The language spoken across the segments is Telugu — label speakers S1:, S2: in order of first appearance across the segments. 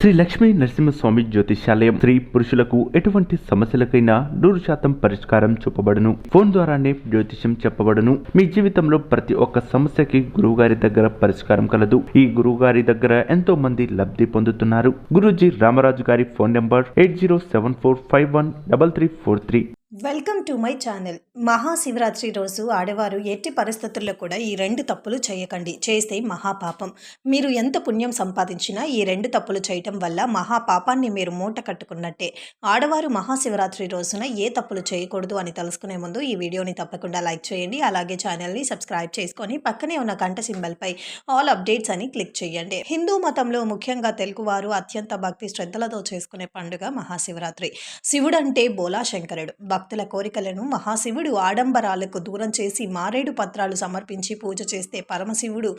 S1: శ్రీ లక్ష్మీ నరసింహస్వామి జ్యోతిష్యాలయం స్త్రీ పురుషులకు ఎటువంటి సమస్యలకైనా 100% పరిష్కారం చూపబడును. ఫోన్ ద్వారానే జ్యోతిష్యం చెప్పబడును. మీ జీవితంలో ప్రతి ఒక్క సమస్యకి గురువుగారి దగ్గర పరిష్కారం కలదు. ఈ గురువుగారి దగ్గర ఎంతో మంది లబ్ధి పొందుతున్నారు. గురూజీ రామరాజు గారి phone number 8074513343.
S2: Welcome to my channel. Mahashivaratri రోజు ఆడవారు ఎట్టి పరిస్థితుల్లో కూడా ఈ రెండు తప్పులు చేయకండి. చేస్తే మహాపాపం. మీరు ఎంత పుణ్యం సంపాదించినా ఈ రెండు తప్పులు చేయటం వల్ల మహాపాపాన్ని మీరు మూట కట్టుకున్నట్టే. ఆడవారు మహాశివరాత్రి రోజున ఏ తప్పులు చేయకూడదు అని తెలుసుకునే ముందు ఈ వీడియోని తప్పకుండా లైక్ చేయండి. అలాగే ఛానల్ని సబ్స్క్రైబ్ చేసుకొని పక్కనే ఉన్న గంట సింబల్పై ఆల్ అప్డేట్స్ అని క్లిక్ చేయండి. హిందూ మతంలో ముఖ్యంగా తెలుగువారు అత్యంత భక్తి శ్రద్ధలతో చేసుకునే పండుగ మహాశివరాత్రి. శివుడంటే బోలా శంకరుడు. భక్తుల కోరికలను మహాశివుడు ఆడంబరాలకు దూరం చేసి మారేడు పత్రాలు సమర్పించి పూజ చేస్తే పరమశివుడు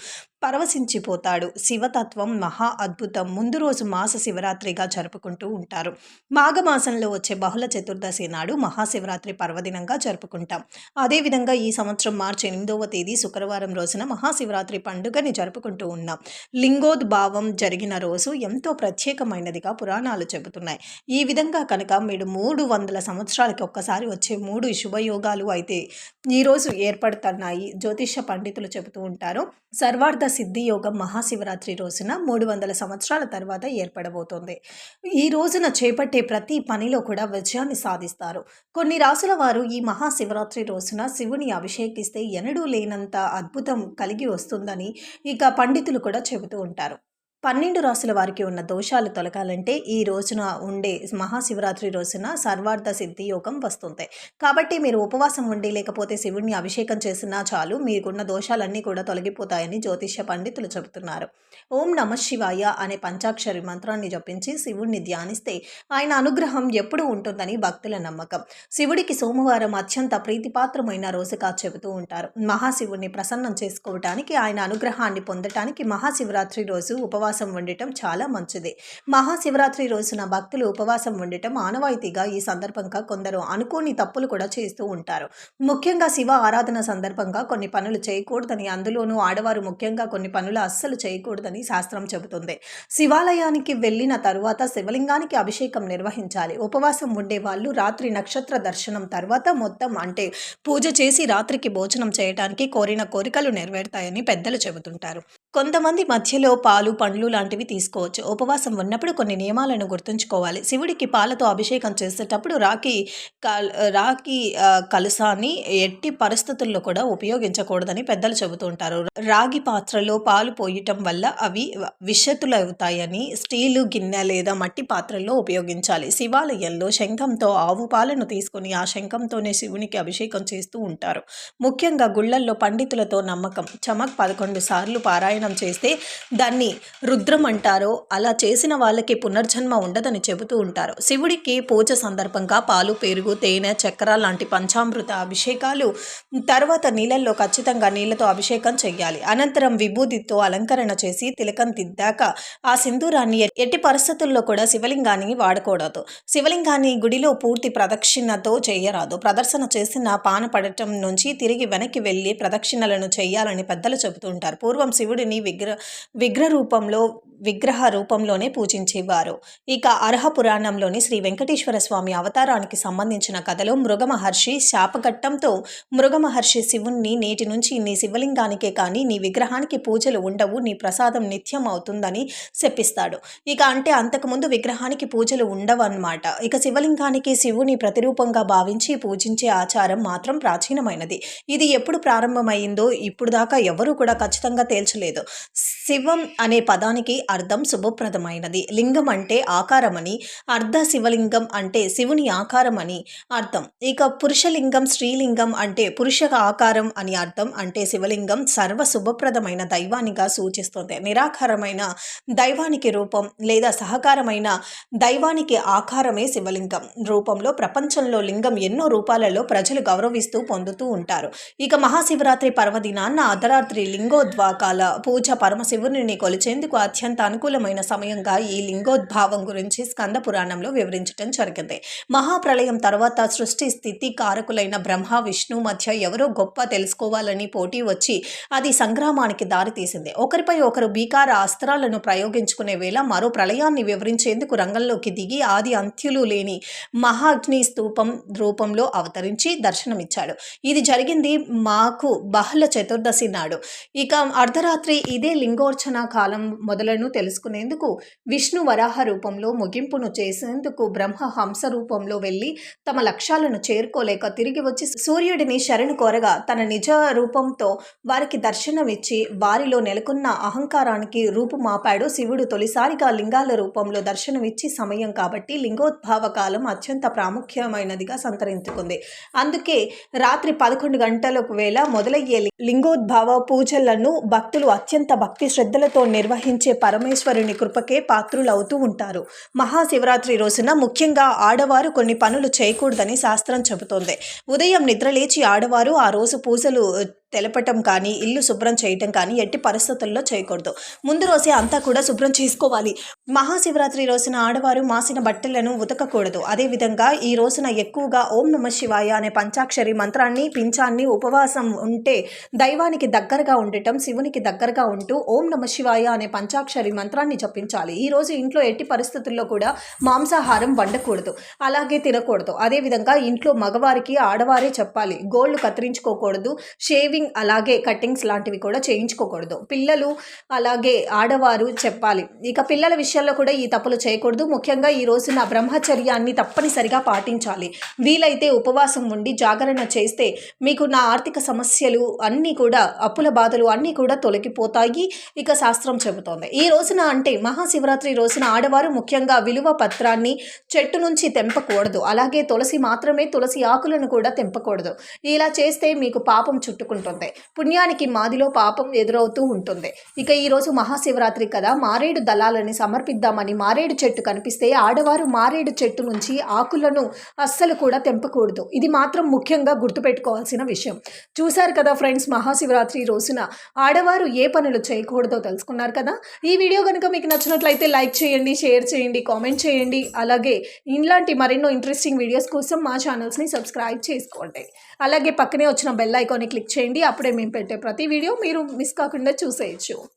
S2: పరవశించిపోతాడు. శివతత్వం మహా అద్భుతం. ముందు రోజు మాస శివరాత్రిగా జరుపుకుంటూ ఉంటారు. మాఘమాసంలో వచ్చే బహుళ చతుర్దశి నాడు మహాశివరాత్రి పర్వదినంగా జరుపుకుంటాం. అదేవిధంగా ఈ సంవత్సరం మార్చి 8వ తేదీ శుక్రవారం రోజున మహాశివరాత్రి పండుగని జరుపుకుంటూ ఉన్నాం. లింగోద్భావం జరిగిన రోజు ఎంతో ప్రత్యేకమైనదిగా పురాణాలు చెబుతున్నాయి. ఈ విధంగా కనుక మీరు 300 సంవత్సరాలకి ఒక్కసారి వచ్చే 3 శుభయోగాలు అయితే ఈరోజు ఏర్పడుతున్నాయి. జ్యోతిష పండితులు చెబుతూ ఉంటారు. సర్వార్థ సిద్ధి యోగం మహాశివరాత్రి రోజున 300 సంవత్సరాల తర్వాత ఏర్పడబోతోంది. ఈ రోజున చేపట్టే ప్రతి పనిలో కూడా విజయాన్ని సాధిస్తారు. కొన్ని రాసుల వారు ఈ మహాశివరాత్రి రోజున శివుని అభిషేకిస్తే ఎన్నడూ లేనంత అద్భుతం కలిగి వస్తుందని ఇక పండితులు కూడా చెబుతూ ఉంటారు. 12 రాసుల వారికి ఉన్న దోషాలు తొలగాలంటే ఈ రోజున ఉండే మహాశివరాత్రి రోజున సర్వార్థ సిద్ధి యోగం వస్తుంది. కాబట్టి మీరు ఉపవాసం ఉండి లేకపోతే శివుణ్ణి అభిషేకం చేసినా చాలు, మీకున్న దోషాలన్నీ కూడా తొలగిపోతాయని జ్యోతిష్య పండితులు చెబుతున్నారు. ఓం నమ శివాయ అనే పంచాక్షరి మంత్రాన్ని జపించి శివుణ్ణి ధ్యానిస్తే ఆయన అనుగ్రహం ఎప్పుడూ ఉంటుందని భక్తుల నమ్మకం. శివుడికి సోమవారం అత్యంత ప్రీతిపాత్రమైన రోజుగా చెబుతూ ఉంటారు. మహాశివుణ్ణి ప్రసన్నం చేసుకోవటానికి, ఆయన అనుగ్రహాన్ని పొందటానికి మహాశివరాత్రి రోజు ఉపవాసం ఉండటం చాలా మంచిది. మహాశివరాత్రి రోజున భక్తులు ఉపవాసం ఉండటం ఆనవాయితీగా ఈ సందర్భంగా కొందరు అనుకోని తప్పులు కూడా చేస్తూ ఉంటారు. ముఖ్యంగా శివ ఆరాధన సందర్భంగా కొన్ని పనులు చేయకూడదని, అందులోనూ ఆడవారు ముఖ్యంగా కొన్ని పనులు అస్సలు చేయకూడదని శాస్త్రం చెబుతుంది. శివాలయానికి వెళ్ళిన తరువాత శివలింగానికి అభిషేకం నిర్వహించాలి. ఉపవాసం ఉండే వాళ్ళు రాత్రి నక్షత్ర దర్శనం తర్వాత మొత్తం అంటే పూజ చేసి రాత్రికి భోజనం చేయడానికి కోరిన కోరికలు నెరవేరుతాయని పెద్దలు చెబుతుంటారు. కొంతమంది మధ్యలో పాలు పండ్లు లాంటివి తీసుకోవచ్చు. ఉపవాసం ఉన్నప్పుడు కొన్ని నియమాలను గుర్తుంచుకోవాలి. శివుడికి పాలతో అభిషేకం చేసేటప్పుడు రాగి కలశాన్ని ఎట్టి పరిస్థితుల్లో కూడా ఉపయోగించకూడదని పెద్దలు చెబుతూ ఉంటారు. రాగి పాత్రలో పాలు పోయటం వల్ల అవి విషతులవుతాయని స్టీలు గిన్నె లేదా మట్టి పాత్రల్లో ఉపయోగించాలి. శివాలయంలో శంఖంతో ఆవు పాలను తీసుకుని ఆ శంఖంతోనే శివునికి అభిషేకం చేస్తూ ఉంటారు. ముఖ్యంగా గుళ్ళల్లో పండితులతో నమ్మకం. చమక్ 11 సార్లు పారాయణం చేస్తే దాన్ని రుద్రం అంటారో, అలా చేసిన వాళ్ళకి పునర్జన్మ ఉండదని చెబుతూ ఉంటారు. శివుడికి పూజ సందర్భంగా పాలు, పెరుగు, తేనె, చక్కెర లాంటి పంచామృత అభిషేకాలు తర్వాత నీళ్ళల్లో ఖచ్చితంగా నీళ్లతో అభిషేకం చెయ్యాలి. అనంతరం విభూతితో అలంకరణ చేసి తిలకం దిద్దాక ఆ సింధూరాన్ని ఎట్టి పరిస్థితుల్లో కూడా శివలింగాన్ని వాడకూడదు. శివలింగాన్ని గుడిలో పూర్తి ప్రదక్షిణతో చేయరాదు. ప్రదర్శన చేసిన పాన పడటం నుంచి తిరిగి వెనక్కి వెళ్ళి ప్రదక్షిణలను చేయాలని పెద్దలు చెబుతూ ఉంటారు. పూర్వం శివుడిని విగ్రహ రూపంలోనే పూజించేవారు. ఇక అర్హ పురాణంలోని శ్రీ వెంకటేశ్వర స్వామి అవతారానికి సంబంధించిన కథలో మృగమహర్షి శాపఘట్టంతో మృగమహర్షి శివుణ్ణి నేటి నుంచి నీ శివలింగానికే కానీ నీ విగ్రహానికి పూజలు ఉండవు, నీ ప్రసాదం నిత్యం అవుతుందని శపిస్తాడు. ఇక అంటే అంతకుముందు విగ్రహానికి పూజలు ఉండవన్నమాట. ఇక శివలింగానికి శివుని ప్రతిరూపంగా భావించి పూజించే ఆచారం మాత్రం ప్రాచీనమైనది. ఇది ఎప్పుడు ప్రారంభమైందో ఇప్పుడు దాకా ఎవరూ కూడా ఖచ్చితంగా తేల్చలేదు. శివం అనే పదానికి అర్థం శుభప్రదమైనది. లింగం అంటే ఆకారమని అర్ధ, శివలింగం అంటే శివుని ఆకారం అని అర్థం. ఇక పురుషలింగం, స్త్రీలింగం అంటే పురుష ఆకారం అని అర్థం. అంటే శివలింగం సర్వ శుభప్రదమైన దైవానిగా సూచిస్తుంది. నిరాకారమైన దైవానికి రూపం లేదా సహకారమైన దైవానికి ఆకారమే శివలింగం రూపంలో ప్రపంచంలో లింగం ఎన్నో రూపాలలో ప్రజలు గౌరవిస్తూ పొందుతూ ఉంటారు. ఇక మహాశివరాత్రి పర్వదినాన్న అర్ధరాత్రి లింగోద్వాకాల పూజ పరమశివుని కొలిచేందుకు అత్యంత అత్యంత అనుకూలమైన సమయంగా ఈ లింగోద్భావం గురించి స్కంద పురాణంలో వివరించడం జరిగింది. మహాప్రళయం తర్వాత సృష్టి స్థితి కారకులైన బ్రహ్మ విష్ణు మధ్య ఎవరో గొప్ప తెలుసుకోవాలని పోటీ వచ్చి అది సంగ్రామానికి దారితీసింది. ఒకరిపై ఒకరు భీకార అస్త్రాలను ప్రయోగించుకునే వేళ మరో ప్రళయాన్ని వివరించేందుకు రంగంలోకి దిగి ఆది అంత్యులు లేని మహాగ్ని స్తూపం రూపంలో అవతరించి దర్శనమిచ్చాడు. ఇది జరిగింది మాకు బహుళ చతుర్దశి నాడు. ఇక అర్ధరాత్రి ఇదే లింగోర్చన కాలం మొదలను తెలుసుకునేందుకు విష్ణు వరాహ రూపంలో ముగింపును చేసేందుకు బ్రహ్మ హంస రూపంలో వెళ్ళి తమ లక్ష్యాలను చేరుకోలేక తిరిగి వచ్చి సూర్యుడిని శరణు కోరగా తన నిజ రూపంతో వారికి దర్శనమిచ్చి వారిలో నెలకొన్న అహంకారానికి రూపుమాపాడు శివుడు. తొలిసారిగా లింగాల రూపంలో దర్శనమిచ్చి సమయం కాబట్టి లింగోద్భావ కాలం అత్యంత ప్రాముఖ్యమైనదిగా సంతరించుకుంది. అందుకే రాత్రి 11 గంటలకు వేళ మొదలయ్యే లింగోద్భవ పూజలను భక్తులు అత్యంత భక్తి శ్రద్ధలతో నిర్వహించే పరమేశ్వరుని కృపకే పాత్రులవుతూ ఉంటారు. మహాశివరాత్రి రోజున ముఖ్యంగా ఆడవారు కొన్ని పనులు చేయకూడదని శాస్త్రం చెబుతోంది. ఉదయం నిద్రలేచి ఆడవారు ఆ రోజు పూజలు తెలపటం కానీ ఇల్లు శుభ్రం చేయటం కానీ ఎట్టి పరిస్థితుల్లో చేయకూడదు. ముందు రోజే అంతా కూడా శుభ్రం చేసుకోవాలి. మహాశివరాత్రి రోజున ఆడవారు మాసిన బట్టలను ఉతకకూడదు. అదేవిధంగా ఈ రోజున ఎక్కువగా ఓం నమ శివాయ అనే పంచాక్షరి మంత్రాన్ని పింఛాన్ని ఉపవాసం ఉంటే దైవానికి దగ్గరగా ఉండటం, శివునికి దగ్గరగా ఉంటూ ఓం నమ శివాయ అనే పంచాక్షరి మంత్రాన్ని జపించాలి. ఈ రోజు ఇంట్లో ఎట్టి పరిస్థితుల్లో కూడా మాంసాహారం వండకూడదు, అలాగే తినకూడదు. అదేవిధంగా ఇంట్లో మగవారికి ఆడవారే చెప్పాలి. గోళ్ళు కత్తిరించుకోకూడదు, షేవింగ్ అలాగే కట్టింగ్స్ లాంటివి కూడా చేయించుకోకూడదు. పిల్లలు అలాగే ఆడవారు చెప్పాలి. ఇక పిల్లల విషయంలో కూడా ఈ తప్పులు చేయకూడదు. ముఖ్యంగా ఈ రోజున బ్రహ్మచర్యాన్ని తప్పనిసరిగా పాటించాలి. వీలైతే ఉపవాసం ఉండి జాగరణ చేస్తే మీకు నా ఆర్థిక సమస్యలు అన్నీ కూడా అప్పుల బాధలు అన్నీ కూడా తొలగిపోతాయి. ఇక శాస్త్రం చెబుతోంది ఈ రోజున అంటే మహాశివరాత్రి రోజున ఆడవారు ముఖ్యంగా విలువ పత్రాన్ని చెట్టు నుంచి తెంపకూడదు. అలాగే తులసి మాత్రమే, తులసి ఆకులను కూడా తెంపకూడదు. ఇలా చేస్తే మీకు పాపం చుట్టుకుంటుంది. పుణ్యానికి మాదిలో పాపం ఎదురవుతూ ఉంటుంది. ఇక ఈరోజు మహాశివరాత్రి కదా, మారేడు దళాలని సమర్పిద్దామని మారేడు చెట్టు కనిపిస్తే ఆడవారు మారేడు చెట్టు నుంచి ఆకులను అస్సలు కూడా తెంపకూడదు. ఇది మాత్రం ముఖ్యంగా గుర్తుపెట్టుకోవాల్సిన విషయం. చూశారు కదా ఫ్రెండ్స్, మహాశివరాత్రి రోజున ఆడవారు ఏ పనులు చేయకూడదో తెలుసుకున్నారు కదా. ఈ వీడియో కనుక మీకు నచ్చినట్లయితే లైక్ చేయండి, షేర్ చేయండి, కామెంట్ చేయండి. అలాగే ఇలాంటి మరెన్నో ఇంట్రెస్టింగ్ వీడియోస్ కోసం మా ఛానల్స్ని సబ్స్క్రైబ్ చేసుకోండి. అలాగే పక్కనే వచ్చిన బెల్ ఐకాన్ని క్లిక్ చేయండి. అప్పుడే మేము పెట్టే ప్రతి వీడియో మీరు మిస్ కాకుండా చూసేయచ్చు.